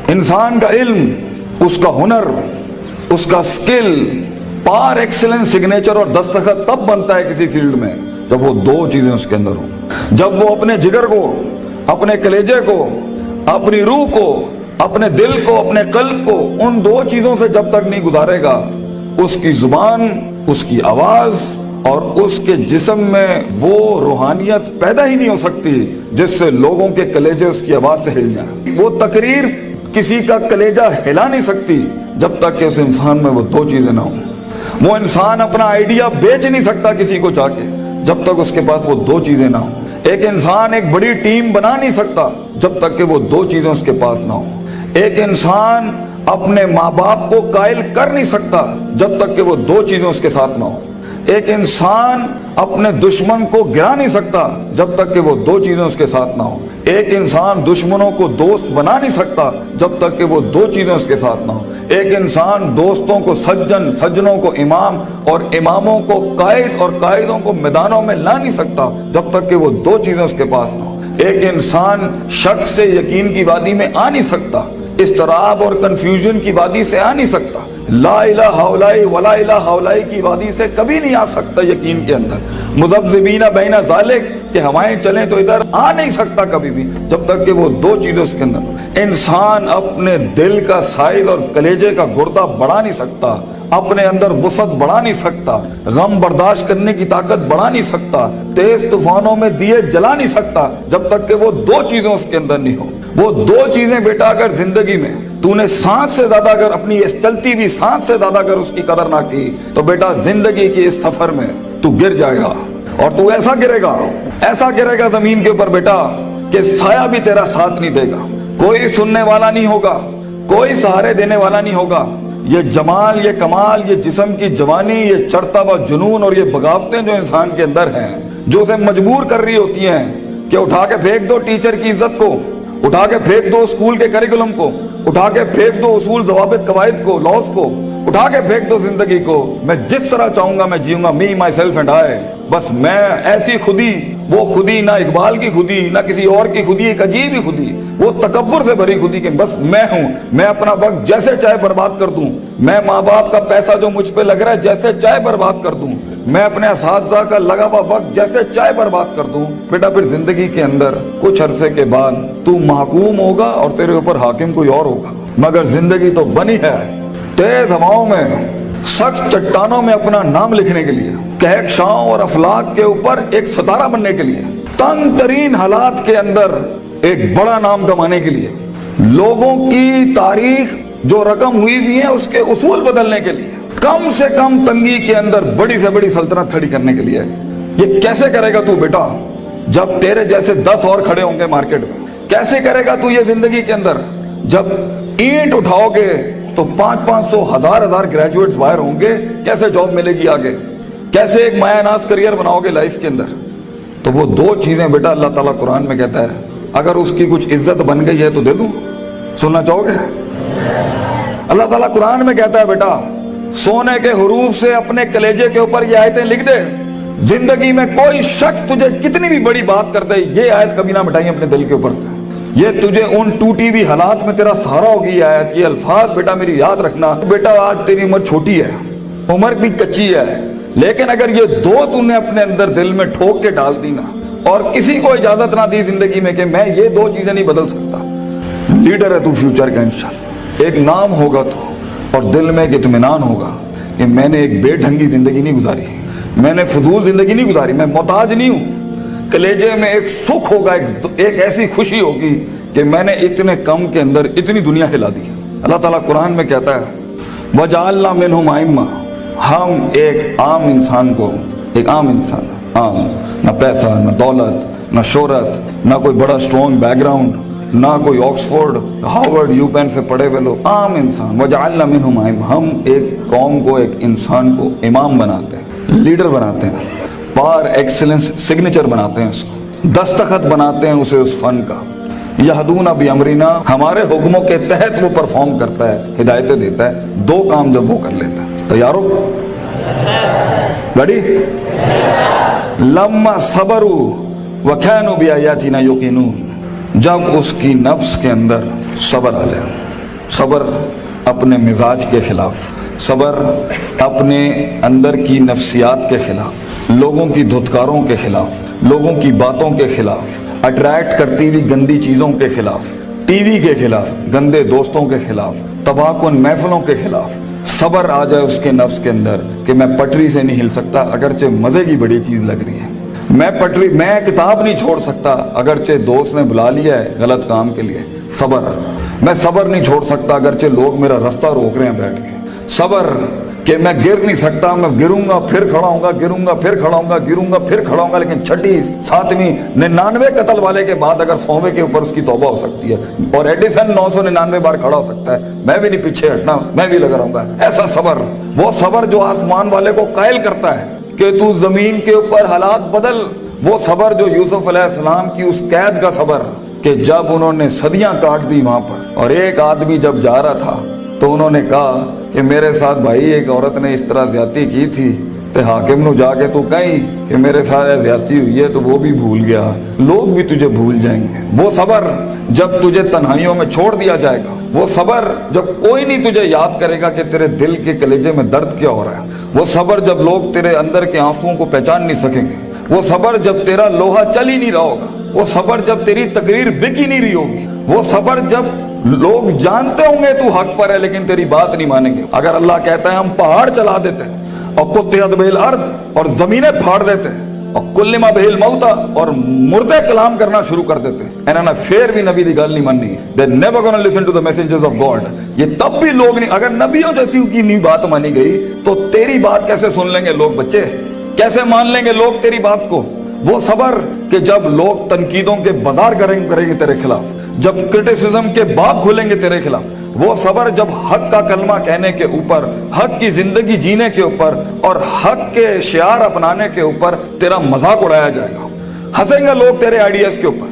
انسان کا علم، اس کا ہنر، اس کا سکل پار ایکسلنس سگنیچر اور دستخط تب بنتا ہے کسی فیلڈ میں جب وہ دو چیزیں اس کے اندر ہوں. جب وہ اپنے جگر کو، اپنے کلیجے کو، اپنی روح کو، اپنے دل کو، اپنے قلب کو ان دو چیزوں سے جب تک نہیں گزارے گا، اس کی زبان، اس کی آواز اور اس کے جسم میں وہ روحانیت پیدا ہی نہیں ہو سکتی جس سے لوگوں کے کلیجے اس کی آواز سے ہل جائیں. وہ تقریر کسی کا کلیجہ ہلا نہیں سکتی جب تک کہ اس انسان میں وہ دو چیزیں نہ ہوں. وہ انسان اپنا آئیڈیا بیچ نہیں سکتا کسی کو جا کے جب تک اس کے پاس وہ دو چیزیں نہ ہوں. ایک انسان ایک بڑی ٹیم بنا نہیں سکتا جب تک کہ وہ دو چیزیں اس کے پاس نہ ہوں. ایک انسان اپنے ماں باپ کو قائل کر نہیں سکتا جب تک کہ وہ دو چیزیں اس کے ساتھ نہ ہوں. ایک انسان اپنے دشمن کو گرا نہیں سکتا جب تک کہ وہ دو چیزیں اس کے ساتھ نہ ہوں. ایک انسان دشمنوں کو دوست بنا نہیں سکتا جب تک کہ وہ دو چیزیں اس کے ساتھ نہ ہوں. ایک انسان دوستوں کو سجن، سجنوں کو امام اور اماموں کو قائد اور قائدوں کو میدانوں میں لا نہیں سکتا جب تک کہ وہ دو چیزیں اس کے پاس نہ ہوں. ایک انسان شک سے یقین کی وادی میں آ نہیں سکتا، اضطراب اور کنفیوژن کی وادی سے آ نہیں سکتا، لا الہ ہؤلاء ولا الہ ہؤلاء کی وادی سے کبھی نہیں آ سکتا یقین کے اندر. مذبذبین بین ذالک کہ ہوائیں چلیں تو ادھر آ نہیں سکتا کبھی بھی جب تک کہ وہ دو چیزیں اس کے اندر. انسان اپنے دل کا سائز اور کلیجے کا گردہ بڑھا نہیں سکتا، اپنے اندر وسعت بڑھا نہیں سکتا، غم برداشت کرنے کی طاقت بڑھا نہیں سکتا، تیز طوفانوں میں دیے جلا نہیں سکتا جب تک کہ وہ دو چیزیں اس کے اندر نہیں ہو. وہ دو چیزیں بیٹا اگر زندگی میں تو نے سانس سے زیادہ اگر اپنی اس چلتی بھی سانس سے زیادہ اگر اس کی قدر نہ کی تو بیٹا زندگی کی اس سفر میں تو گر جائے گا. اور تو ایسا گرے گا زمین کے اوپر بیٹا کہ سایہ بھی تیرا ساتھ نہیں دے گا، کوئی سننے والا نہیں ہوگا، کوئی سہارے دینے والا نہیں ہوگا. یہ جمال، یہ کمال، یہ جسم کی جوانی، یہ چڑھتا ہوا جنون اور یہ بغاوتیں جو انسان کے اندر ہیں جو اسے مجبور کر رہی ہوتی ہیں کہ اٹھا کے پھینک دو ٹیچر کی عزت کو، اٹھا کے پھینک دو اسکول کے کریکولم کو، اٹھا کے پھینک دو اصول ضوابط قواعد کو، لاز کو، اٹھا کے پھینک دو زندگی کو. میں جس طرح چاہوں گا میں جیوں گا، می مائی سیلف اینڈ آئی. بس میں ایسی خودی، وہ خودی نہ اقبال کی خودی نہ کسی اور کی خودی، ایک عجیب ہی خودی، وہ تکبر سے بھری خودی کہ بس میں ہوں، میں اپنا وقت جیسے چاہے برباد کر دوں، میں ماں باپ کا پیسہ جو مجھ پہ لگ رہا ہے جیسے چاہے برباد کر دوں، میں اپنے اساتذہ کا لگا ہوا وقت جیسے چاہے برباد کر دوں. بیٹا پھر زندگی کے اندر کچھ عرصے کے بعد تو محکوم ہوگا اور تیرے اوپر حاکم کوئی اور ہوگا. مگر زندگی تو بنی ہے تیز ہواؤں میں، سخت چٹانوں میں اپنا نام لکھنے کے لیے، کہکشاؤں اور افلاک کے اوپر ایک ستارہ بننے کے لیے، تنگ ترین حالات کے اندر ایک بڑا نام کمانے کے لیے، لوگوں کی تاریخ جو رقم ہوئی بھی ہے اس کے اصول بدلنے کے لیے، کم سے کم تنگی کے اندر بڑی سے بڑی سلطنت کھڑی کرنے کے لیے. یہ کیسے کرے گا تو بیٹا جب تیرے جیسے 10 اور کھڑے ہوں گے مارکیٹ میں؟ کیسے کرے گا تو یہ زندگی کے اندر جب اینٹ اٹھاؤ گے تو 500 1000 گریجویٹس باہر ہوں گے؟ کیسے جاب ملے گی آگے؟ کیسے ایک مایہ ناز کریئر بناؤ گے لائف کے اندر؟ تو وہ دو چیزیں بیٹا اللہ تعالیٰ قرآن میں کہتا ہے اگر اس کی کچھ عزت بن گئی ہے تو دے دوں. سننا چاہو گے؟ اللہ تعالیٰ قرآن میں کہتا ہے بیٹا سونے کے حروف سے اپنے کلیجے کے اوپر یہ آیتیں لکھ دے، زندگی میں کوئی شخص تجھے کتنی بھی بڑی بات کر دے یہ آیت کبھی نہ مٹائیں اپنے دل کے اوپر سے. یہ تجھے ان ٹوٹی ہوئی حالات میں تیرا سہارا ہوگی آیت. یہ الفاظ بیٹا میری یاد رکھنا. بیٹا آج تیری عمر چھوٹی ہے، عمر بھی کچی ہے، لیکن اگر یہ دو تو نے اپنے اندر دل میں ٹھوک کے ڈال دی نا اور کسی کو اجازت نہ دی زندگی میں کہ میں یہ دو چیزیں نہیں بدل سکتا، لیڈر ہے تو فیوچر کا انشاءاللہ. ایک نام ہوگا تو اور دل میں ایک اطمینان ہوگا کہ میں نے ایک بے ڈھنگی زندگی نہیں گزاری، میں نے فضول زندگی نہیں گزاری، میں محتاج نہیں ہوں. کلیجے میں ایک سکھ ہوگا، ایک ایسی خوشی ہوگی کہ میں نے اتنے کم کے اندر اتنی دنیا ہلا دی. اللہ تعالیٰ قرآن میں کہتا ہے وَجَعَلْنَا مِنْهُمْ أَئِمَّةً، ہم ایک عام انسان کو، ایک عام انسان، عام، نہ پیسہ نہ دولت نہ شہرت نہ کوئی بڑا اسٹرانگ بیک گراؤنڈ نہ کوئی آکسفورڈ ہارورڈ یو پین سے پڑھے ہوئے لوگ، عام انسان. وَجَعَلْنَا مِنْهُمْ أَئِمَّةً، ہم ایک قوم کو، ایک انسان کو امام بناتے ہیں، لیڈر بناتے ہیں، پار ایکسلنس سگنیچر بناتے ہیں، اس کو دستخط بناتے ہیں اسے اس فن کا. یہدون بامرنا، ہمارے حکموں کے تحت وہ پرفارم کرتا ہے، ہدایتیں دیتا ہے. دو کام جب وہ کر لیتا ہے، تیار ہو؟ ریڈی؟ لما صبروا، वकानु बिआयातिना युकिनून, जब उसकी नफ्स के अंदर सब्र आ जाए, सब्र अपने मिजाज के खिलाफ, सब्र अपने अंदर की नफ्सियात के खिलाफ, लोगों की धुतकारों के खिलाफ, लोगों की बातों के खिलाफ, अट्रैक्ट करती हुई गंदी चीजों के खिलाफ, टीवी के खिलाफ, गंदे दोस्तों के खिलाफ, तबाहकुन महफिलों के खिलाफ सब्र आ जाए उसके नफ्स के अंदर कि मैं पटरी से नहीं हिल सकता अगरचे मजे की बड़ी चीज लग रही है, मैं किताब नहीं छोड़ सकता अगरचे दोस्त ने बुला लिया है गलत काम के लिए, सब्र, मैं सब्र नहीं छोड़ सकता अगरचे लोग मेरा रास्ता रोक रहे हैं बैठ के, सब्र कि मैं गिर नहीं सकता, मैं गिरूंगा फिर खड़ा होऊंगा, गिरूंगा फिर खड़ा होऊंगा, गिरूंगा फिर खड़ा होऊंगा, लेकिन छठी 7वीं 99 कत्ल वाले के बाद अगर 100वें के ऊपर उसकी तौबा हो सकती है और एडिसन 999 बार खड़ा हो सकता है, मैं भी नहीं पीछे हटना, मैं भी लगा रहूंगा। ऐसा सब्र, वो सब्र जो आसमान वाले को कायल करता है कि तू जमीन के ऊपर हालात बदल, वो सब्र जो यूसुफ अलैहिस्सलाम की उस कैद का सब्र कि जब उन्होंने सदियां काट दी वहां पर और एक आदमी जब जा रहा था तो उन्होंने कहा कि मेरे साथ भाई एक औरत ने इस तरह ज्यादती की थी ते हाकिम नु जाके तू कहीं कि मेरे साथ ज्यादती हुई है, तो वो भी भूल गया, लोग भी तुझे भूल जाएंगे। वो सब्र जब तुझे तन्हाइयों में छोड़ दिया जाएगा, वो सब्र जब कोई नहीं तुझे याद करेगा कि तेरे दिल के कलेजे में दर्द क्या हो रहा है, वो सब्र जब लोग तेरे अंदर के आंसुओं को पहचान नहीं सकेंगे, वो सब्र जब तेरा लोहा चल ही नहीं रहा होगा, वो सब्र जब तेरी तकरीर बिक ही नहीं रही होगी, वो सब्र जब लोग जानते होंगे तू हक पर है लेकिन तेरी बात नहीं मानेंगे। अगर अल्लाह कहता है हम पहाड़ चला देते हैं और कुत्तेहद बिल अर्द और जमीनें फाड़ देते हैं और कुल्लिमा बिल मौता और मुर्दे कलाम करना शुरू कर देते हैं, इन्होंने फिर भी नबी की गल नहीं माननी, they never gonna listen to the messages of God. ये तब भी लोग नहीं, अगर नबियों जैसी की नहीं बात मानी गई तो तेरी बात कैसे सुन लेंगे लोग, बच्चे कैसे मान लेंगे लोग तेरी बात को। वो सब्र कि जब लोग तनकीदों के बाजार करेंगे तेरे खिलाफ, जब क्रिटिसिज्म के बाब खुलेंगे तेरे खिलाफ, वो सब्र जब हक का कलमा कहने के ऊपर, हक की जिंदगी जीने के ऊपर और हक के शियार अपनाने के ऊपर तेरा मजाक उड़ाया जाएगा, हंसेंगे लोग तेरे आइडियाज के ऊपर,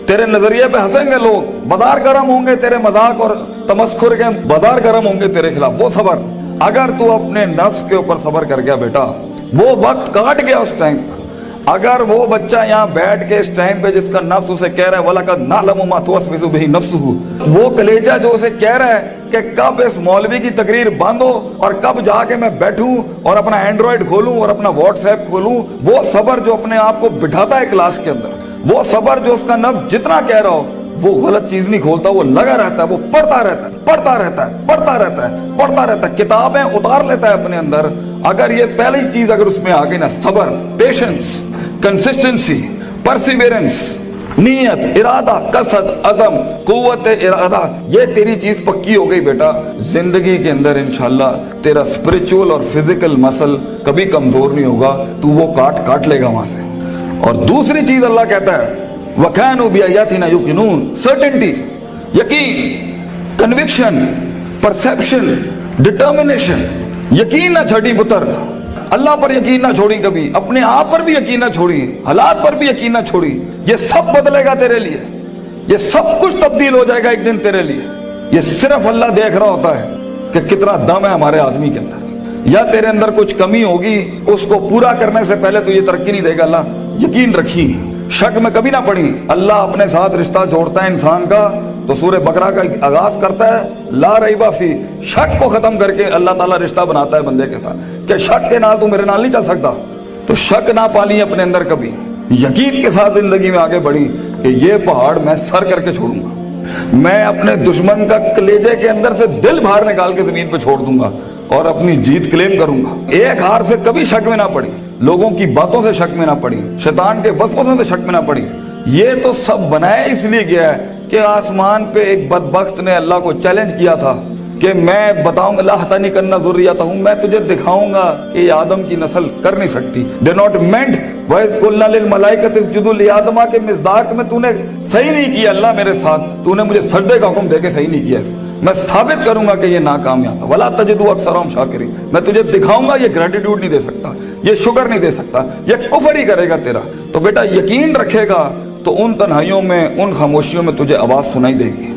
तेरे नजरिए पे हंसेंगे लोग, बाजार गर्म होंगे तेरे मजाक और तमस्खुर के बाजार गर्म होंगे तेरे खिलाफ। वो सब्र अगर तू अपने नफ्स के ऊपर सब्र कर गया बेटा, वो वक्त काट गया उस टाइम पर, अगर वो बच्चा यहाँ बैठ के इस टाइम पे जिसका नफ्स उसे कह रहा है वलकद नालमु मा तुवस्विसु बिही नफ्सुहु, वो कलेजा जो उसे कह रहा है कि कब इस मौलवी की तकरीर बंद हो और कब जाके मैं बैठूं और अपना एंड्रॉइड खोलूं और अपना व्हाट्सएप खोलूं, वो सब्र जो अपने आप को बिठाता है क्लास के अंदर, वो सब्र जो उसका नफ्स जितना कह रहा हो वो गलत चीज नहीं खोलता, वो लगा रहता है, वो पढ़ता रहता है, पढ़ता रहता है, पढ़ता रहता है, पढ़ता रहता है, किताबें उतार लेता है अपने अंदर। अगर ये पहली चीज अगर उसमें आ गई ना, सब्र, पेशेंस, कंसिस्टेंसी, परसिवियरेंस, नीयत, इरादा, कसद, अज़म, कुव्वत इरादा, ये तेरी चीज पक्की हो गई बेटा, जिंदगी के अंदर इंशाल्लाह तेरा स्पिरिचुअल और फिजिकल मसल कभी कमजोर नहीं होगा, तू वो काट लेगा वहां से। और दूसरी चीज अल्लाह कहता है वकानु बिआयातिना युकिनून, सर्टेनिटी, यकीन, कन्विक्शन, परसेप्शन, डिटर्मिनेशन, यकीन ना छड़ी पुत्र, अल्लाह पर यकीन ना छोड़ी कभी, अपने आप पर भी यकीन ना छोड़ी, हालात पर भी यकीन ना छोड़ी, ये सब बदलेगा तेरे लिए, ये सब कुछ तब्दील हो जाएगा एक दिन तेरे लिए। ये सिर्फ अल्लाह देख रहा होता है कि कितना दम है हमारे आदमी के अंदर, या तेरे अंदर कुछ कमी होगी, उसको पूरा करने से पहले तो ये तरक्की नहीं देगा अल्लाह, यकीन रखी, शक में कभी ना पड़ी। अल्लाह अपने साथ रिश्ता जोड़ता है इंसान का तो सूरह बकरा का आगाज करता है ला रईबा फी, शक को खत्म करके अल्लाह ताला रिश्ता बनाता है बंदे के साथ कि शक के नाल तू मेरे नाल नहीं चल सकता, तो शक ना पाली अपने अंदर कभी, यकीन के साथ जिंदगी में आगे बढ़ी कि ये पहाड़ मैं सर करके छोड़ूंगा, मैं अपने दुश्मन का कलेजे के अंदर से दिल बाहर निकाल के जमीन पे छोड़ दूंगा और अपनी जीत क्लेम करूंगा। एक हार से कभी शक में ना पड़ी, लोगों की बातों से शक में ना पड़ी, शैतान के वसवसों से शक में ना पड़ी। ये तो सब बनाया इसलिए गया है कि आसमान पे एक बदबख्त ने अल्लाह को चैलेंज किया था कि मैं बताऊंगा लाहतानी करना ज़ुर्रियतहु हूं, मैं तुझे दिखाऊंगा कि आदम की नस्ल कर नहीं सकती। दे नॉट मेंट वइज़ कुल्ना लिल मलाइकति इसजुदू लिआदम के मिज़दाक में तूने सही नहीं किया अल्लाह मेरे साथ, तूने मुझे सजदे का हुक्म देके सही नहीं किया, मैं साबित करूंगा कि ये नाकामयाब है। वला तजिदु अक्सरहुम शाकिरीन, मैं तुझे दिखाऊंगा ये ग्रेटिट्यूड नहीं दे सकता, ये शुक्र नहीं दे सकता, ये कुफ्र ही करेगा तेरा। तो बेटा यकीन रखेगा तो उन तन्हाइयों में, उन खामोशियों में तुझे आवाज सुनाई देगी,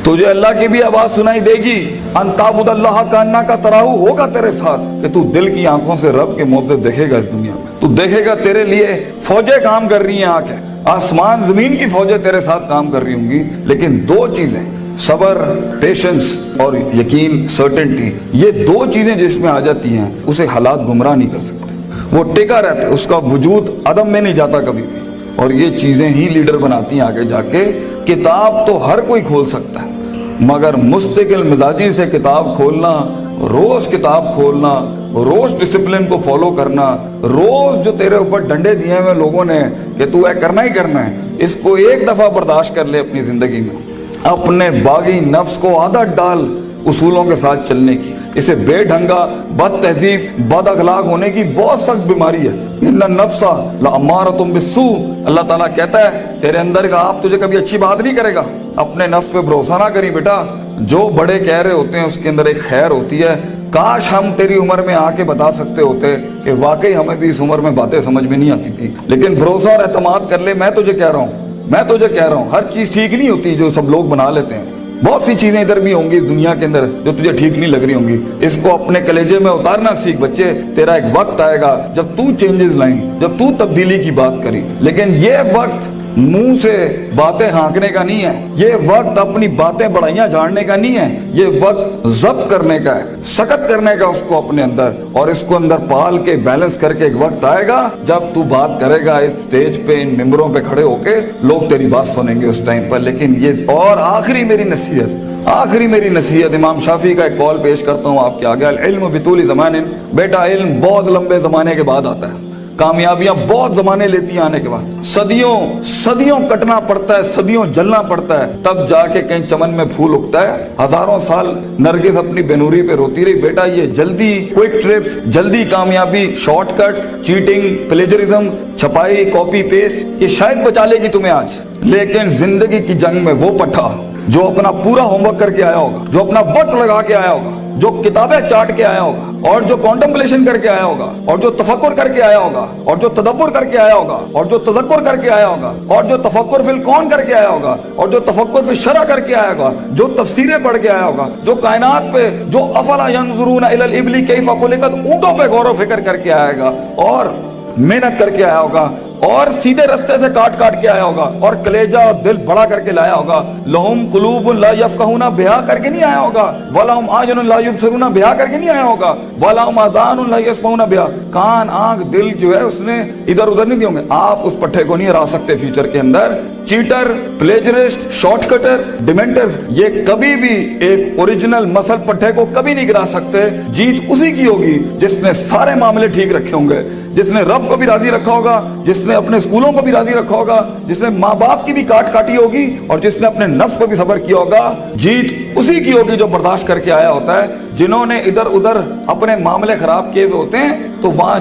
तुझे अल्लाह की भी आवाज सुनाई देगी। अंताबुदल्लाह कान्ना का तराहू होगा तेरे साथ कि तू दिल की आंखों से रब के मौजूद देखेगा इस दुनिया में, तू देखेगा तेरे लिए फौजें काम कर रही हैं आके, आसमान जमीन की फौजें तेरे साथ काम कर रही होंगी, लेकिन दो चीजें, सबर, पेशेंस और यकीन, सर्टेनिटी, ये दो चीजें जिसमें आ जाती हैं उसे हालात गुमराह नहीं कर सकते। वो टिका रहता है, उसका वजूद अदम में नहीं जाता कभी भी, और ये चीजें ही लीडर बनाती हैं आगे जाके। किताब तो हर कोई खोल सकता है, मगर मुस्तकिल मिजाजी से किताब खोलना, रोज किताब खोलना, रोज डिसिप्लिन को फॉलो करना, रोज जो तेरे ऊपर डंडे दिए हुए लोगों ने कि तू है करना ही करना है, इसको एक दफा बर्दाश्त कर ले अपनी जिंदगी में। अपने बागी नफ्स को आदत डाल उसूलों के साथ चलने की। इसे बेढंगा, बद तहजीब, बद अखलाक होने की बहुत सख्त बीमारी है। इन्ना नफ्सा लअम्मारतुम बिस्सू, अल्लाह ताला कहता है तेरे अंदर का आप तुझे कभी अच्छी बात नहीं करेगा। अपने नफ्स पे भरोसा ना करी बेटा, जो बड़े कह रहे होते हैं उसके अंदर एक खैर होती है। काश हम तेरी उम्र में आके बता सकते होते कि वाकई हमें भी इस उम्र में बातें समझ में नहीं आती थी। लेकिन भरोसा और एतमाद कर ले, मैं तुझे कह रहा हूँ हर चीज ठीक नहीं होती जो सब लोग बना लेते हैं। बहुत सी चीजें इधर भी होंगी इस दुनिया के अंदर जो तुझे ठीक नहीं लग रही होंगी। इसको अपने कलेजे में उतारना सीख बच्चे। तेरा एक वक्त आएगा जब तू चेंजेस लाई, जब तू तब्दीली की बात करी। लेकिन ये वक्त मुंह से बातें हाँकने का नहीं है, ये वक्त अपनी बातें बढ़ाइयां झाड़ने का नहीं है, ये वक्त जब्त करने का है, सख्त करने का उसको अपने अंदर, और इसको अंदर पाल के बैलेंस करके एक वक्त आएगा जब तू बात करेगा इस स्टेज पे, इन मिंबरों पे खड़े होके, लोग तेरी बात सुनेंगे उस टाइम पर। लेकिन ये और आखिरी मेरी नसीहत इमाम शाफी का एक कॉल पेश करता हूँ आपके आगे। इल्म बितूली ज़मानिन, बेटा इल्म बहुत लंबे जमाने के बाद आता है, कामयाबियां बहुत जमाने लेती हैं आने के बाद। सदियों कटना पड़ता है, सदियों जलना पड़ता है, तब जाके कहीं चमन में फूल उगता है। हजारों साल नरगिस अपनी बेनूरी पे रोती रही, बेटा ये जल्दी क्विक ट्रिप्स, जल्दी कामयाबी, शॉर्टकट्स, चीटिंग, प्लेजरिज्म, छपाई, कॉपी पेस्ट, ये शायद बचा लेगी तुम्हें आज। लेकिन जिंदगी की जंग में वो पट्टा जो अपना पूरा होमवर्क करके आया होगा, जो अपना वक्त लगा के आया होगा, जो किताबें चाट के आया होगा, और जो कॉन्टेम्पलेशन करके आया होगा, और जो तफक्कुर करके आया होगा, और जो तदब्बुर करके आया होगा, और जो तज़क्कुर करके आया होगा, और जो तफक्कुर फिल कौन करके आया होगा, और जो तफक्कुर फिल शरअ करके आया होगा, जो तफसीरें पढ़ के आया होगा, जो कायनात पे, जो अफला यंजुरून इलल इबली कैफ़ खुलिकत, ऊंटों पे गौर व फिक्र करके आएगा, और मेहनत करके आया होगा, और सीधे रास्ते से काट के आया होगा, और कलेजा और दिल बड़ा करके लाया होगा। लहुम कुलूबुन ला यफ़क़हूना बिहा करके नहीं आया होगा, वलहुम आयुनुन ला युबसिरूना बिहा करके नहीं आया होगा, वलहुम आज़ानुन ला यस्मऊना बिहा, कान, आंख, दिल जो है उसने इधर उधर नहीं दिए होंगे। आप उस पट्टे को नहीं हरा सकते फ्यूचर के अंदर। चीटर, प्लेजरिस्ट, शॉर्टकटर, डिमेंटर्स, ये कभी भी एक ओरिजिनल मसल पट्टे को कभी नहीं गिरा सकते। जीत उसी की होगी जिसने सारे मामले ठीक रखे होंगे, जिसने रब को भी राजी रखा होगा, जिसने अपने स्कूलों को भी राजी रखा होगा, जिसने माँ बाप की भी काटी होगी, और जिसने अपने नफ्स पर भी सब्र किया होगा। जीत उसी की होगी जो बर्दाश्त करके आया होता है। जिन्होंने इधर उधर अपने मामले खराब किए हुए होते हैं तो वहां